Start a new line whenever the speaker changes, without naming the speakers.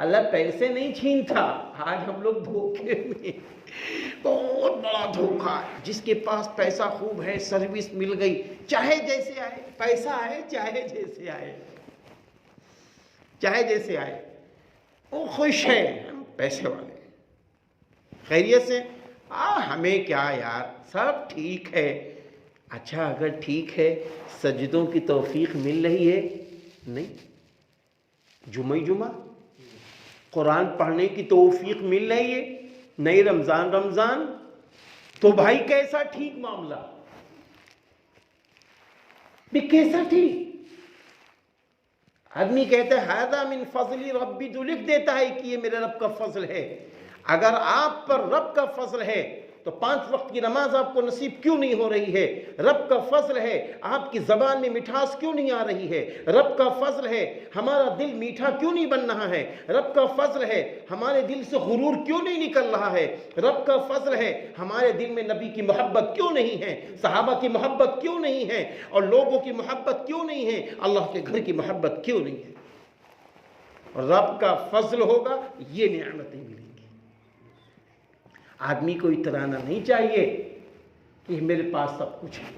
अल्लाह पैसे नहीं छीनता। आज हम लोग धोखे में, बहुत बड़ा धोखा है। जिसके पास पैसा खूब है, सर्विस मिल गई, चाहे जैसे आए, पैसा आए चाहे जैसे आए, चाहे जैसे आए, वो खुश है, हम पैसे वाले, खैरियत से। हमें क्या यार, सब ठीक है। अच्छा, अगर ठीक है, सजदों की तौफीक मिल रही है? नहीं। जुमा कुरान पढ़ने की तौफीक मिल रही है? नहीं। रमजान तो भाई कैसा ठीक मामला, भी कैसा ठीक? आदमी कहता है हादा मिन फजली रब्बी, तो लिख देता है कि ये मेरे रब का फजल है। अगर आप पर रब का फजल है तो 5 वक्त की नमाज आपको नसीब क्यों नहीं हो रही है? रब का फजल है, आपकी ज़बान में मिठास क्यों नहीं आ रही है? रब का फजल है, हमारा दिल मीठा क्यों नहीं बन रहा है? रब का फजल है, हमारे दिल से गुरूर क्यों नहीं निकल रहा है? रब का फजल है, हमारे दिल में नबी की मोहब्बत क्यों नहीं है, सहाबा की मोहब्बत क्यों नहीं है, और लोगों की मोहब्बत क्यों नहीं है, अल्लाह के घर की मोहब्बत क्यों नहीं है? रब का फजल होगा, ये नेमतें मिलेंगी। आदमी को इतराना नहीं चाहिए कि मेरे पास सब कुछ है।